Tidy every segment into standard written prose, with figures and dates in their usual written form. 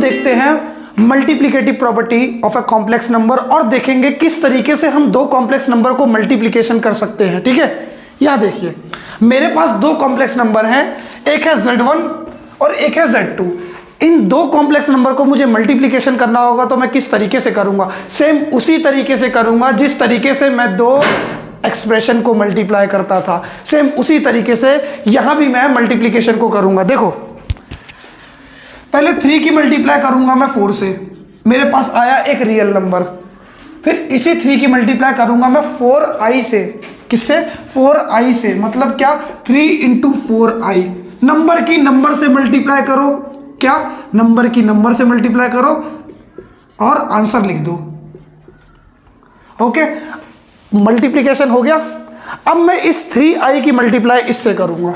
देखते हैं multiplicative property of a complex number और देखेंगे किस तरीके से हम दो कॉम्प्लेक्स नंबर को मल्टीप्लिकेशन कर सकते हैं। ठीक है, यहां देखिए मेरे पास दो कॉम्प्लेक्स नंबर हैं, एक है Z1 और एक है Z2। इन दो कॉम्प्लेक्स नंबर को मुझे मल्टीप्लिकेशन करना होगा तो मैं किस तरीके से करूंगा? सेम उसी तरीके से करूंगा जिस तरीके से मैं दो एक्सप्रेशन को मल्टीप्लाई करता था, सेम उसी तरीके से यहां भी मैं मल्टीप्लिकेशन को करूंगा। देखो पहले 3 की मल्टीप्लाई करूंगा मैं 4 से, मेरे पास आया एक रियल नंबर। फिर इसी 3 की मल्टीप्लाई करूंगा मैं 4i से। किससे? 4i से। मतलब क्या? 3 इंटू 4i। नंबर की नंबर से मल्टीप्लाई करो। क्या? नंबर की नंबर से मल्टीप्लाई करो और आंसर लिख दो। ओके, मल्टीप्लिकेशन हो गया। अब मैं इस 3i की मल्टीप्लाई इससे करूंगा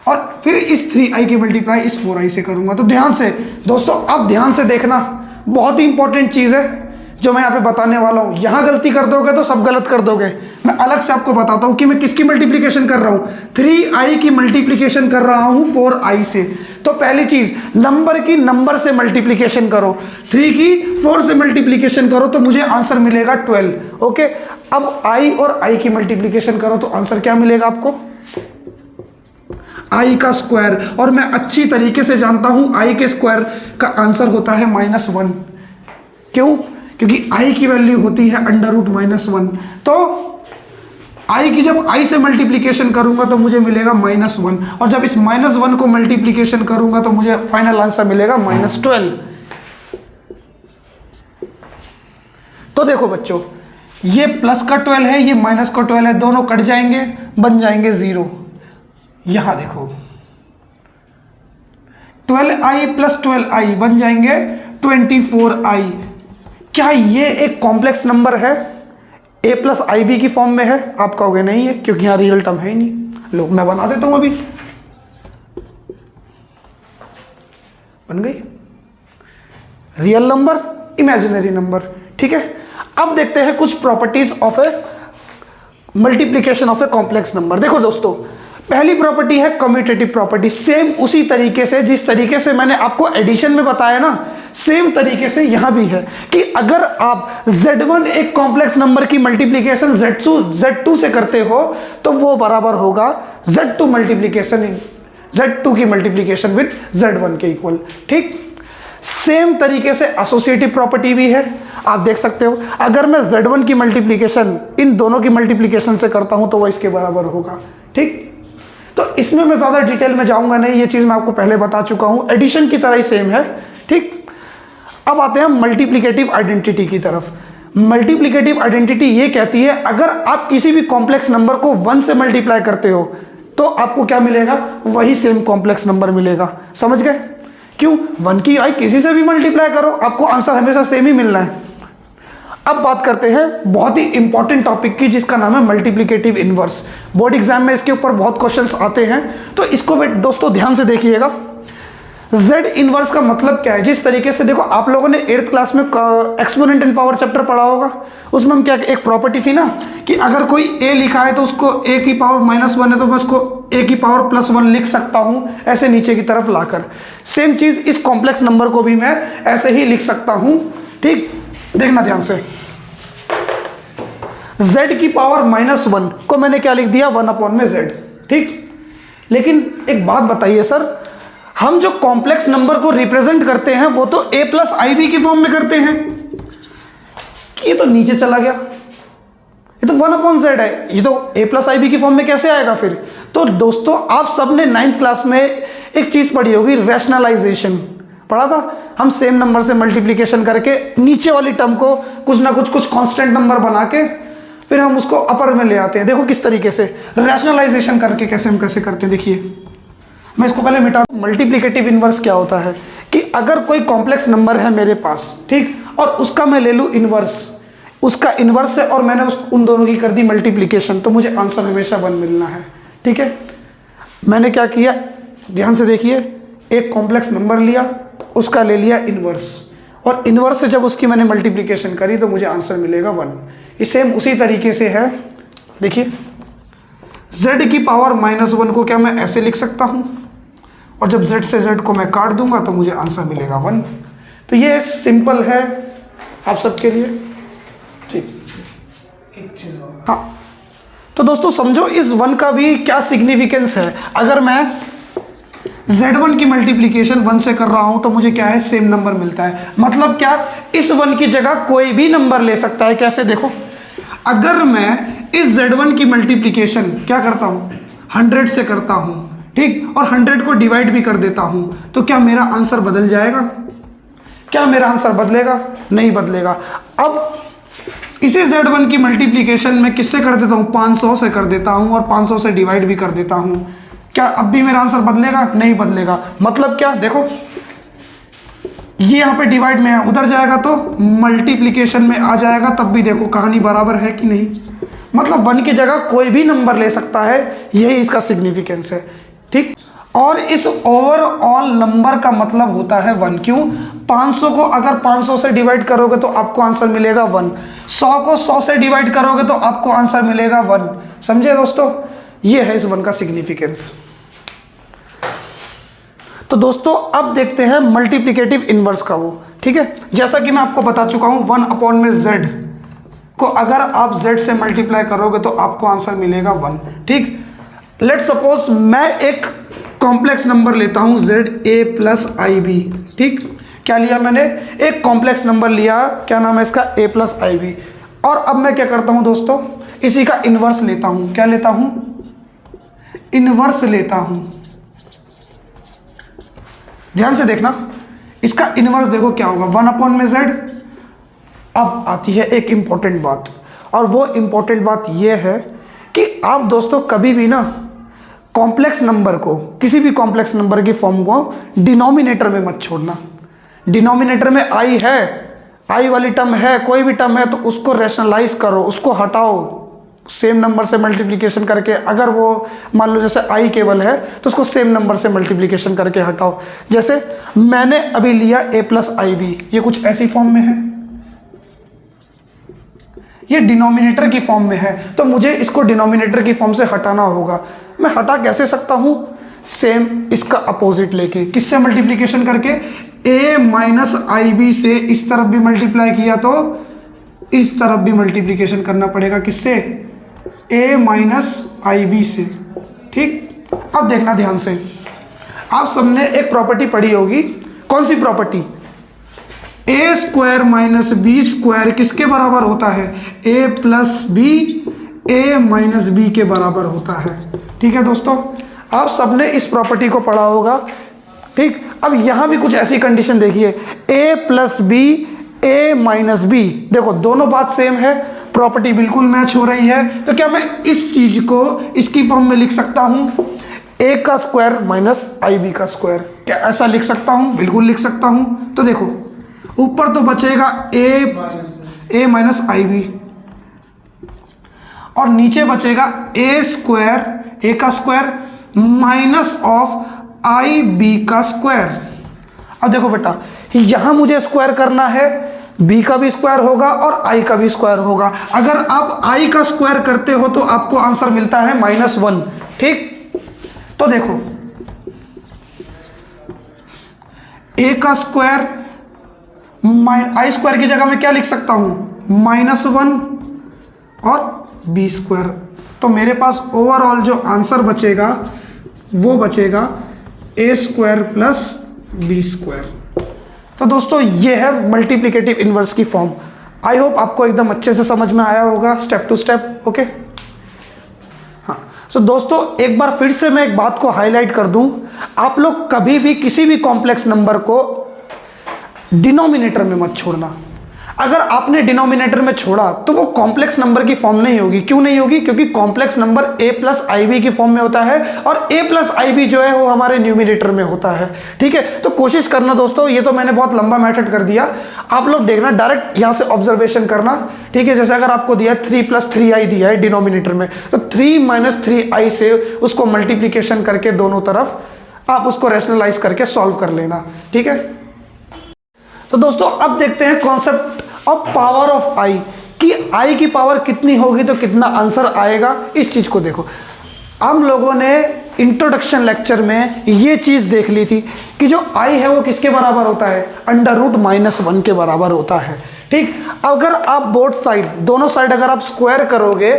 और फिर इस 3i की मल्टीप्लाई इस 4i से करूंगा। तो ध्यान से दोस्तों, अब ध्यान से देखना, बहुत ही इंपॉर्टेंट चीज है जो मैं यहाँ पे बताने वाला हूँ। यहाँ गलती कर दोगे तो सब गलत कर दोगे। मैं अलग से आपको बताता हूँ कि मैं किसकी मल्टीप्लिकेशन कर रहा हूँ। 3i की मल्टीप्लिकेशन कर रहा हूँ 4i से। तो पहली चीज, नंबर की नंबर से मल्टीप्लिकेशन करो। 3 की 4 से मल्टीप्लिकेशन करो तो मुझे आंसर मिलेगा 12। ओके, अब i और i की मल्टीप्लिकेशन करो तो आंसर क्या मिलेगा आपको? i का स्क्वायर। और मैं अच्छी तरीके से जानता हूं i के स्क्वायर का आंसर होता है -1। क्यों? क्योंकि i की वैल्यू होती है √-1। तो i की जब i से मल्टीप्लिकेशन करूंगा तो मुझे मिलेगा -1, और जब इस -1 को मल्टीप्लिकेशन करूंगा तो मुझे फाइनल आंसर मिलेगा -12। तो देखो बच्चों, ये प्लस का 12 है, ये माइनस का 12 है, दोनों कट जाएंगे, बन जाएंगे 0। यहां देखो 12i प्लस 12i बन जाएंगे 24i। क्या ये एक कॉम्प्लेक्स नंबर है? a प्लस आई बी की फॉर्म में है? आप कहोगे नहीं है, क्योंकि यहां रियल टर्म है ही नहीं। लो मैं बना देता हूं, अभी बन गई रियल नंबर, इमेजिनरी नंबर। ठीक है, अब देखते हैं कुछ properties of A multiplication of a complex number. देखो दोस्तों, पहली प्रॉपर्टी है कम्यूटेटिव प्रॉपर्टी। सेम उसी तरीके से जिस तरीके से मैंने आपको एडिशन में बताया ना, सेम तरीके से यहां भी है कि अगर आप Z1 एक कॉम्प्लेक्स नंबर की मल्टीप्लिकेशन Z2 से करते हो तो वो बराबर होगा Z2 की मल्टीप्लिकेशन विद Z1 के इक्वल। ठीक, सेम तरीके से एसोसिएटिव प्रॉपर्टी भी है। आप देख सकते हो, अगर मैं Z1 की मल्टीप्लिकेशन इन दोनों की मल्टीप्लिकेशन से करता हूं तो वो इसके बराबर होगा। ठीक, तो इसमें मैं ज्यादा डिटेल में जाऊंगा नहीं, ये चीज मैं आपको पहले बता चुका हूं, एडिशन की तरह ही सेम है। ठीक, अब आते हैं मल्टीप्लिकेटिव आइडेंटिटी की तरफ। मल्टीप्लिकेटिव आइडेंटिटी ये कहती है अगर आप किसी भी कॉम्प्लेक्स नंबर को 1 से मल्टीप्लाई करते हो तो आपको क्या मिलेगा? वही सेम कॉम्प्लेक्स नंबर मिलेगा। समझ गए? क्यों? 1 की i किसी से भी मल्टीप्लाई करो, आपको आंसर हमेशा सेम ही मिलना है। अब बात करते हैं बहुत ही इंपॉर्टेंट टॉपिक की, जिसका नाम है मल्टीप्लिकेटिव इनवर्स। बोर्ड एग्जाम में इसके ऊपर बहुत क्वेश्चंस आते हैं, तो इसको दोस्तों ध्यान से देखिएगा। Z इनवर्स का मतलब क्या है? जिस तरीके से देखो, आप लोगों ने 8th क्लास में एक्सपोनेंट एंड पावर चैप्टर पढ़ा होगा, उसमें हम क्या एक प्रॉपर्टी थी ना कि अगर कोई a लिखा है तो उसको a की पावर -1 है तो मैं उसको a की पावर +1 लिख सकता हूं, ऐसे नीचे की तरफ लाकर। सेम चीज इस कॉम्प्लेक्स नंबर को भी मैं ऐसे ही लिख सकता हूं। ठीक, देखना ध्यान से, z की पावर -1 को मैंने क्या लिख दिया? 1/z। ठीक, लेकिन एक बात बताइए सर, हम जो कॉम्प्लेक्स नंबर को रिप्रेजेंट करते हैं वो तो a प्लस आई बी की फॉर्म में करते हैं, ये तो नीचे चला गया, ये तो 1/z है, ये तो a प्लस आई बी की फॉर्म में कैसे आएगा फिर? तो दोस्तों, आप सबने 9th क्लास में एक चीज पढ़ी होगी, रैशनलाइजेशन पढ़ा था। हम सेम नंबर से मल्टीप्लिकेशन करके नीचे वाली टर्म को कुछ ना कुछ कांस्टेंट नंबर बना के फिर हम उसको अपर में ले आते हैं। देखो किस तरीके से रैशनलाइजेशन करके कैसे करते हैं। देखिए, मैं इसको पहले मिटा दूं। मल्टीप्लिकेटिव इनवर्स क्या होता है कि अगर कोई कॉम्प्लेक्स नंबर है मेरे पास, ठीक, और उसका मैं ले लूं इनवर्स, उसका इनवर्स है, और मैंने उन दोनों की कर दी मल्टीप्लिकेशन, तो मुझे आंसर हमेशा 1 मिलना है। ठीक है, मैंने क्या किया? ध्यान से देखिए, एक कॉम्प्लेक्स नंबर लिया, उसका ले लिया इनवर्स, और इनवर्स से जब उसकी मैंने मल्टीप्लिकेशन करी तो मुझे आंसर मिलेगा 1। ये सेम उसी तरीके से है। देखिए, z की पावर -1 को क्या मैं ऐसे लिख सकता हूं? और जब z से z को मैं काट दूंगा तो मुझे आंसर मिलेगा 1। तो ये सिंपल है आप सबके लिए, ठीक। हाँ, तो दोस्तों समझो इस 1 का भी क्या सिग्निफिकेंस है। अगर मैं z1 की मल्टीप्लिकेशन 1 से कर रहा हूं तो मुझे क्या है, सेम नंबर मिलता है। मतलब क्या, इस 1 की जगह कोई भी नंबर ले सकता है। कैसे, देखो, अगर मैं इस z1 की मल्टीप्लिकेशन क्या करता हूं, 100 से करता हूं, ठीक, और 100 को डिवाइड भी कर देता हूं, तो क्या मेरा आंसर बदल जाएगा? क्या मेरा आंसर बदलेगा? नहीं बदलेगा। अब इसी z1 की मल्टीप्लिकेशन में किससे कर देता हूं, 500 से कर देता हूं और 500 से डिवाइड भी कर देता हूं, क्या अब भी मेरा आंसर बदलेगा? नहीं बदलेगा। मतलब क्या, देखो ये यहाँ पे डिवाइड में है, उधर जाएगा तो मल्टीप्लिकेशन में आ जाएगा, तब भी देखो कहानी बराबर है कि नहीं। मतलब 1 की जगह कोई भी नंबर ले सकता है, यही इसका सिग्निफिकेंस है, ठीक। और इस ओवरऑल नंबर का मतलब होता है 1। क्यों? 500 को अगर 500 से डिवाइड करोगे तो आपको आंसर मिलेगा 1, 100 को 100 से डिवाइड करोगे तो आपको आंसर मिलेगा 1। समझे दोस्तों, ये है इस 1 का सिग्निफिकेंस। तो दोस्तों अब देखते हैं मल्टीप्लिकेटिव इनवर्स का वो, ठीक है। जैसा कि मैं आपको बता चुका हूं, 1 में z को अगर आप z से मल्टीप्लाई करोगे तो आपको आंसर मिलेगा 1, ठीक। लेट सपोज मैं एक कॉम्प्लेक्स नंबर लेता हूं za+ib, ठीक। क्या लिया मैंने? एक कॉम्प्लेक्स नंबर लिया, क्या नाम है इसका, a+ib। और अब मैं क्या करता हूं दोस्तों, इसी का इनवर्स लेता हूं। क्या लेता हूं? इनवर्स लेता हूं। ध्यान से देखना, इसका इनवर्स देखो क्या होगा, 1 में z। अब आती है एक इंपॉर्टेंट बात, और वो इंपॉर्टेंट बात ये है कि आप दोस्तों कभी भी ना कॉम्प्लेक्स नंबर को, किसी भी कॉम्प्लेक्स नंबर की फॉर्म को डिनोमिनेटर में मत छोड़ना। डिनोमिनेटर में आई है, आई वाली टर्म है, कोई भी टर्म है तो उसको रैशनलाइज करो, उसको हटाओ सेम नंबर से मल्टीप्लिकेशन करके। अगर वो मान लो जैसे आई केवल है तो उसको सेम नंबर से मल्टीप्लिकेशन करके हटाओ। जैसे मैंने अभी लिया a+ib, ये कुछ ऐसी फॉर्म में है, ये डिनोमिनेटर की फॉर्म में है, तो मुझे इसको डिनोमिनेटर की फॉर्म से हटाना होगा। मैं हटा कैसे सकता हूं? सेम इसका अपोजिट लेके। किससे मल्टीप्लिकेशन करके? a-ib से इस तरफ भी मल्टीप्लाई किया तो इस तरफ भी मल्टीप्लिकेशन करना पड़ेगा। किससे? a-ib से, ठीक। अब देखना ध्यान से, आप सबने एक प्रॉपर्टी पढ़ी होगी। कौन सी प्रॉपर्टी? a² - b² किसके बराबर होता है? a+b a-b के बराबर होता है, ठीक है दोस्तों। आप सबने इस प्रॉपर्टी को पढ़ा होगा, ठीक। अब यहां भी कुछ ऐसी कंडीशन देखिए, a+b a-b, देखो दोनों बात सेम है, प्रॉपर्टी बिल्कुल मैच हो रही है। तो क्या मैं इस चीज को इसकी फॉर्म में लिख सकता हूं, a² - ib²? क्या ऐसा लिख सकता हूं? बिल्कुल लिख सकता हूं। तो देखो ऊपर तो बचेगा a - ib और नीचे बचेगा a² माइनस ऑफ ib²। अब देखो बेटा, यहां मुझे स्क्वायर करना है, b का भी स्क्वायर होगा और i का भी स्क्वायर होगा। अगर आप i का स्क्वायर करते हो तो आपको आंसर मिलता है -1, ठीक। तो देखो a का स्क्वायर i² की जगह में क्या लिख सकता हूं, -1 और b²। तो मेरे पास ओवरऑल जो आंसर बचेगा वो बचेगा a² + b²। तो दोस्तों ये है मल्टीप्लिकेटिव इनवर्स की फॉर्म। आई होप आपको एकदम अच्छे से समझ में आया होगा, स्टेप टू स्टेप, ओके। हाँ, सो दोस्तों एक बार फिर से मैं एक बात को हाईलाइट कर दूं, आप लोग कभी भी किसी भी कॉम्प्लेक्स नंबर को डिनोमिनेटर में मत छोड़ना। अगर आपने डिनोमिनेटर में छोड़ा तो वो कॉम्प्लेक्स नंबर की फॉर्म नहीं होगी। क्यों नहीं होगी? क्योंकि कॉम्प्लेक्स नंबर a+ib की फॉर्म में होता है और a+ib जो है वो हमारे न्यूमिनेटर में होता है, ठीक है। तो कोशिश करना दोस्तों, ये तो मैंने बहुत लंबा मेथड कर दिया, आप लोग देखना डायरेक्ट यहाँ से ऑब्जर्वेशन करना, ठीक है। जैसे अगर आपको दिया 3 + 3i दिया है डिनोमिनेटर में, तो 3 - 3i से उसको मल्टीप्लीकेशन करके दोनों तरफ आप उसको रैशनलाइज करके सॉल्व कर लेना, ठीक है। तो दोस्तों अब देखते हैं concept of power of i, कि i की पावर कितनी होगी तो कितना आंसर आएगा। इस चीज को देखो, हम लोगों ने इंट्रोडक्शन लेक्चर में ये चीज़ देख ली थी कि जो i है वो किसके बराबर होता है, √-1 के बराबर होता है। ठीक, अगर आप बोथ साइड, दोनों साइड अगर आप स्क्वायर करोगे,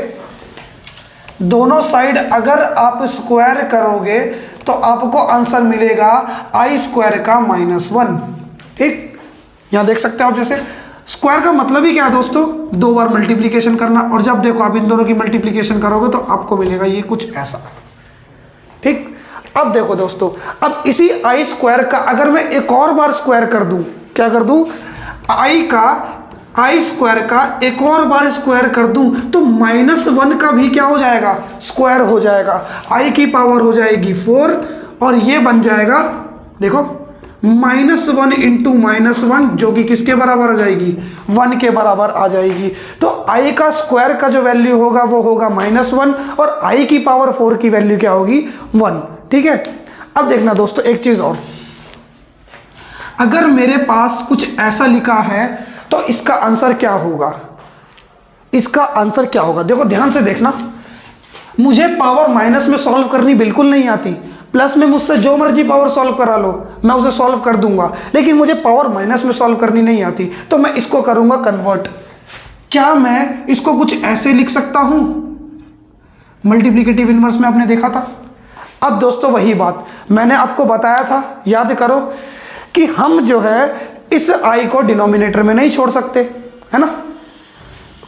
दोनों साइड अगर आप स्क्वायर करोगे तो आपको आंसर मिलेगा i² का -1। ठीक, यहां देख सकते हो आप, जैसे स्क्वायर का मतलब ही क्या है दोस्तों, 2 बार मल्टीप्लीकेशन करना, और जब देखो आप इन दोनों की मल्टीप्लीकेशन करोगे तो आपको मिलेगा ये कुछ ऐसा। ठीक, अब देखो दोस्तों, अब इसी i² का अगर मैं एक और बार स्क्वायर कर दूं, क्या कर दूं, i² का एक और बार स्क्वायर कर दूं तो -1 का भी क्या हो जाएगा, स्क्वायर हो जाएगा, i की पावर हो जाएगी 4 और ये बन जाएगा, देखो -1 × -1 जो कि किसके बराबर आ जाएगी, 1 के बराबर आ जाएगी। तो i का स्क्वायर का जो वैल्यू होगा वो होगा -1 और i की पावर 4 की वैल्यू क्या होगी, 1। ठीक है, अब देखना दोस्तों एक चीज और, अगर मेरे पास कुछ ऐसा लिखा है तो इसका आंसर क्या होगा, इसका आंसर क्या होगा, देखो ध्यान से देखना, मुझे पावर माइनस में सॉल्व करनी बिल्कुल नहीं आती, प्लस में मुझसे जो मर्जी पावर सॉल्व करा लो मैं उसे सॉल्व कर दूंगा, लेकिन मुझे पावर माइनस में सॉल्व करनी नहीं आती, तो मैं इसको करूंगा कन्वर्ट। क्या मैं इसको कुछ ऐसे लिख सकता हूं, मल्टीप्लिकेटिव इनवर्स में आपने देखा था। अब दोस्तों वही बात मैंने आपको बताया था, याद करो कि हम जो है इस i को डिनोमिनेटर में नहीं छोड़ सकते, है ना,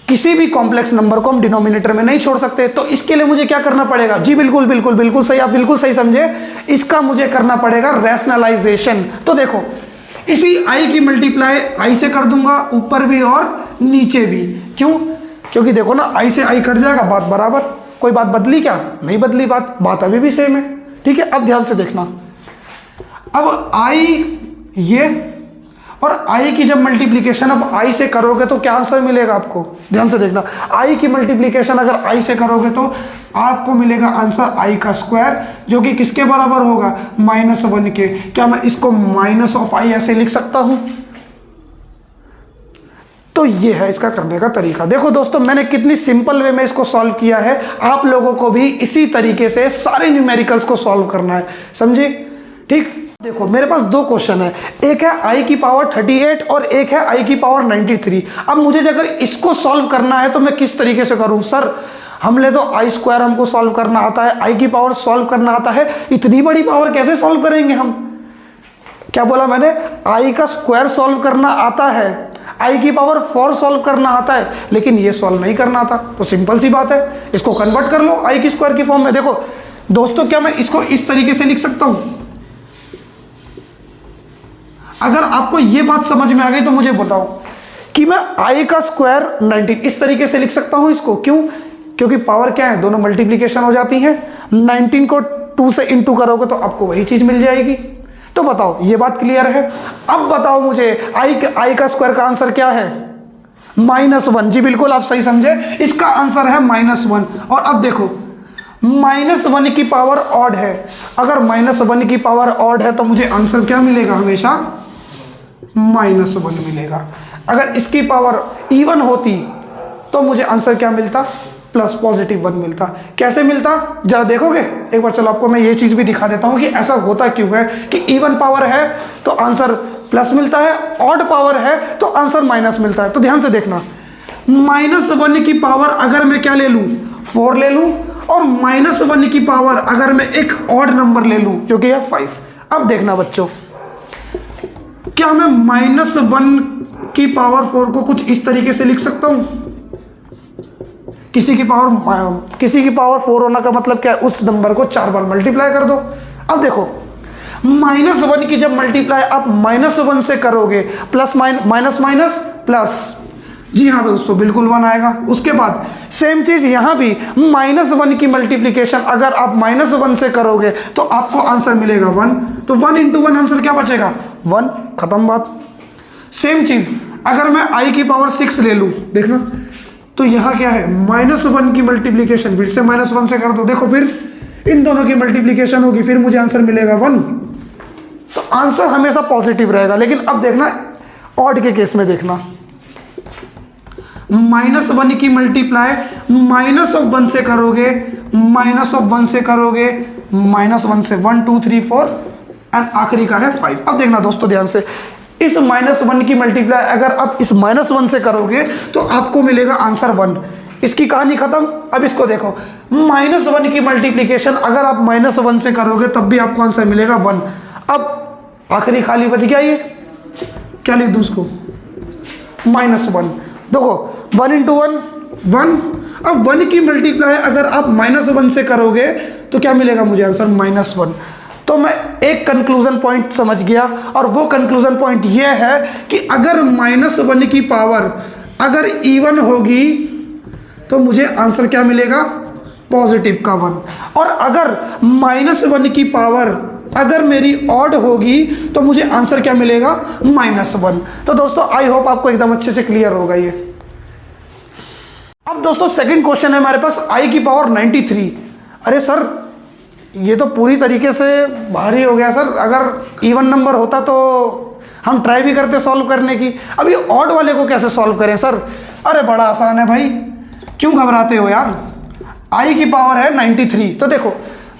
किसी भी कॉम्प्लेक्स नंबर को हम डिनोमिनेटर में नहीं छोड़ सकते, तो इसके लिए मुझे क्या करना पड़ेगा, जी बिल्कुल बिल्कुल बिल्कुल सही, आप बिल्कुल सही समझे, इसका मुझे करना पड़ेगा रैशनलाइजेशन। तो देखो इसी i की मल्टीप्लाई i से कर दूंगा, ऊपर भी और नीचे भी, क्यों, क्योंकि देखो ना i से i कट जाएगा, बात बराबर, कोई बात बदली क्या, नहीं बदली, बात अभी भी सेम है। ठीक है, अब ध्यान से देखना, अब i ये और i की जब मल्टीप्लिकेशन अब i से करोगे तो क्या आंसर मिलेगा आपको, ध्यान से देखना, i की मल्टीप्लिकेशन अगर i से करोगे तो आपको मिलेगा आंसर i का स्क्वायर जो कि किसके बराबर होगा, -1 के। क्या मैं इसको -i ऐसे लिख सकता हूं, तो ये है इसका करने का तरीका। देखो दोस्तों मैंने कितनी सिंपल वे में इसको सॉल्व किया है, आप लोगों को भी इसी तरीके से सारे न्यूमेरिकल्स को सॉल्व करना है, समझे। ठीक, देखो मेरे पास 2 क्वेश्चन है, एक है i की पावर 38 और एक है i की पावर 93। अब मुझे अगर इसको सॉल्व करना है तो मैं किस तरीके से करूं, सर हमने तो i² हमको सॉल्व करना आता है, i की पावर सॉल्व करना आता है, इतनी बड़ी पावर कैसे सॉल्व करेंगे हम, क्या बोला मैंने, i का स्क्वायर सॉल्व करना आता है, i की पावर 4 सॉल्व करना आता है, लेकिन ये सॉल्व नहीं करना आता, तो सिंपल सी बात है, इसको कन्वर्ट कर लो i की स्क्वायर की फॉर्म में। देखो दोस्तों क्या मैं इसको इस तरीके से लिख सकता हूं, अगर आपको ये बात समझ में आ गई तो मुझे बताओ कि मैं i का स्क्वायर 19 इस तरीके से लिख सकता हूं इसको, क्यों, क्योंकि पावर क्या है, दोनों मल्टीप्लिकेशन हो जाती है, 19 को 2 से इंटू करोगे तो आपको वही चीज मिल जाएगी। तो बताओ ये बात क्लियर है। अब बताओ मुझे i का स्क्वायर का आंसर क्या है, -1। जी बिल्कुल आप सही समझे, इसका आंसर है -1। और अब देखो -1 की पावर ऑड है, अगर -1 की पावर ऑड है तो मुझे आंसर क्या मिलेगा, हमेशा -1 मिलेगा। अगर इसकी पावर इवन होती तो मुझे आंसर क्या मिलता, +1 मिलता। कैसे मिलता जरा देखोगे एक बार, चलो आपको मैं ये चीज भी दिखा देता हूं कि ऐसा होता क्यों है कि इवन पावर है तो आंसर प्लस मिलता है, ऑड पावर है तो आंसर माइनस मिलता है। तो ध्यान से देखना, -1 की पावर अगर मैं क्या ले लूं, 4 ले लूं, और -1 की पावर अगर मैं एक ऑड नंबर ले लूं जो कि है 5। अब देखना बच्चों, क्या मैं -1 की पावर 4 को कुछ इस तरीके से लिख सकता हूं, किसी की पावर 4 होना का मतलब क्या है, उस नंबर को 4 बार मल्टीप्लाई कर दो। अब देखो -1 की जब मल्टीप्लाई आप -1 से करोगे, प्लस माइनस प्लस, जी हाँ दोस्तों बिल्कुल 1 आएगा। उसके बाद सेम चीज यहां भी -1 की मल्टीप्लिकेशन अगर आप -1 से करोगे तो आपको आंसर मिलेगा 1, तो 1 × 1 आंसर क्या बचेगा, 1, खत्म बात। सेम चीज अगर मैं i की पावर 6 ले लूं, देखना तो यहां क्या है, -1 की मल्टीप्लिकेशन फिर से -1 से कर दो, देखो फिर इन दोनों की मल्टीप्लिकेशन होगी, फिर मुझे आंसर मिलेगा 1। तो आंसर हमेशा पॉजिटिव रहेगा। लेकिन अब देखना ऑड के केस में देखना, -1 की मल्टीप्लाई -1 से करोगे -1 से करोगे, -1 से 1 2 3 4 एंड आखिरी का है 5। अब देखना दोस्तों ध्यान से, इस -1 की मल्टीप्लाई अगर आप इस -1 से करोगे तो आपको मिलेगा आंसर 1। इसकी कहानी खत्म। अब इसको देखो, -1 की मल्टीप्लिकेशन अगर आप -1 से करोगे तब भी आपको आंसर मिलेगा 1। अब आखिरी खाली बच गया, ये क्या लिख दूं उसको, -1। देखो 1 × 1 1। अब 1 की मल्टीप्लाई अगर आप -1 से करोगे तो क्या मिलेगा मुझे आंसर, -1। तो मैं एक कंक्लूजन पॉइंट समझ गया, और वो कंक्लूजन पॉइंट ये है कि अगर -1 की पावर अगर इवन होगी तो मुझे आंसर क्या मिलेगा, पॉजिटिव का 1। और अगर -1 की पावर अगर मेरी ऑड होगी तो मुझे आंसर क्या मिलेगा, -1। तो दोस्तों आई होप आपको एकदम अच्छे से क्लियर होगा ये। अब दोस्तों सेकंड क्वेश्चन है हमारे पास, i की पावर 93। अरे सर ये तो पूरी तरीके से भारी हो गया सर, अगर इवन नंबर होता तो हम ट्राई भी करते सॉल्व करने की, अभी ऑड वाले को कैसे सॉल्व करें सर। अरे बड़ा आसान है भाई, क्यों घबराते हो यार। i की पावर है 93, तो देखो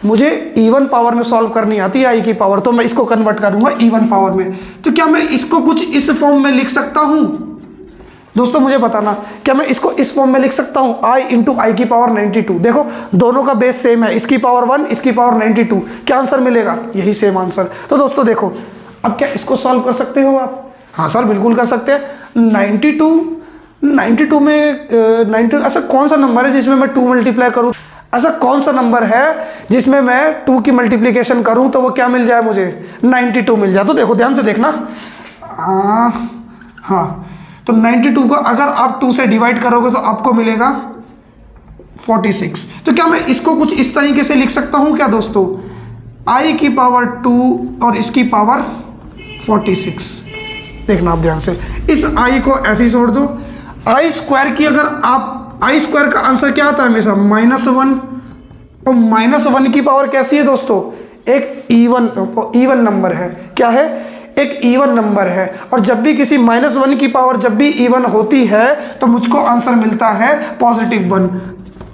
मुझे इवन पावर में सॉल्व करनी आती है i की पावर, तो मैं इसको कन्वर्ट करूंगा इवन पावर में। तो क्या मैं इसको कुछ इस फॉर्म में लिख सकता हूं दोस्तों, मुझे बताना, क्या मैं इसको इस फॉर्म में लिख सकता हूं, i × i की पावर 92। देखो दोनों का बेस सेम है, इसकी पावर 1 इसकी पावर 92, क्या आंसर मिलेगा, यही सेम आंसर। तो दोस्तों देखो अब क्या इसको सॉल्व कर सकते हो आप, हाँ सर बिल्कुल कर सकते हैं। 92 में 92 ऐसा कौन सा नंबर है जिसमें मैं 2 मल्टीप्लाई करूँ, ऐसा कौन सा नंबर है जिसमें मैं 2 की मल्टीप्लिकेशन करूं तो वो क्या मिल जाए मुझे, 92 मिल जाए। तो देखो ध्यान से देखना, हाँ तो 92 को अगर आप 2 से डिवाइड करोगे तो आपको मिलेगा 46। तो क्या मैं इसको कुछ इस तरीके से लिख सकता हूं क्या दोस्तों, i की पावर 2 और इसकी पावर 46। देखना आप ध्यान से, इस i को ऐसे ही छोड़ दो, i² की अगर आप i² का आंसर क्या आता है हमेशा, -1। और -1 की पावर कैसी है दोस्तों, एक इवन नंबर है, क्या है, एक इवन नंबर है। और जब भी किसी -1 की पावर जब भी इवन होती है तो मुझको आंसर मिलता है +1।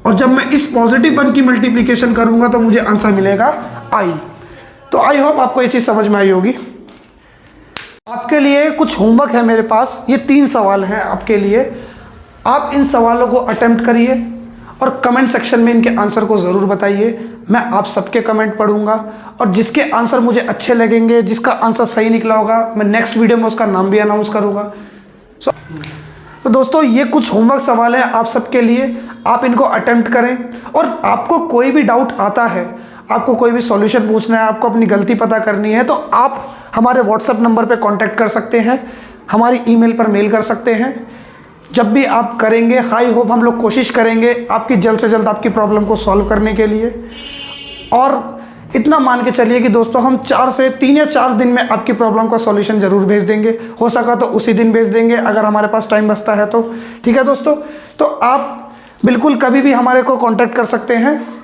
और जब मैं इस +1 की मल्टीप्लिकेशन करूंगा तो मुझे आंसर मिलेगा i। तो आई होप आपको ये चीज समझ में आई होगी। आपके लिए कुछ होमवर्क है मेरे पास, ये 3 सवाल हैं आपके लिए। आप इन सवालों को अटेम्प्ट करिए और कमेंट सेक्शन में इनके आंसर को ज़रूर बताइए। मैं आप सबके कमेंट पढ़ूंगा और जिसके आंसर मुझे अच्छे लगेंगे, जिसका आंसर सही निकला होगा, मैं नेक्स्ट वीडियो में उसका नाम भी अनाउंस करूंगा। तो दोस्तों ये कुछ होमवर्क सवाल है आप सबके लिए, आप इनको अटेम्प्ट करें। और आपको कोई भी डाउट आता है, आपको कोई भी सॉल्यूशन पूछना है, आपको अपनी गलती पता करनी है, तो आप हमारे व्हाट्सएप नंबर पर कॉन्टैक्ट कर सकते हैं, हमारी ईमेल पर मेल कर सकते हैं। जब भी आप करेंगे, आई होप हम लोग कोशिश करेंगे आपकी जल्द से जल्द आपकी प्रॉब्लम को सॉल्व करने के लिए। और इतना मान के चलिए कि दोस्तों हम 3 या 4 दिन में आपकी प्रॉब्लम का सॉल्यूशन ज़रूर भेज देंगे, हो सका तो उसी दिन भेज देंगे अगर हमारे पास टाइम बचता है तो। ठीक है दोस्तों, तो आप बिल्कुल कभी भी हमारे को कांटेक्ट कर सकते हैं।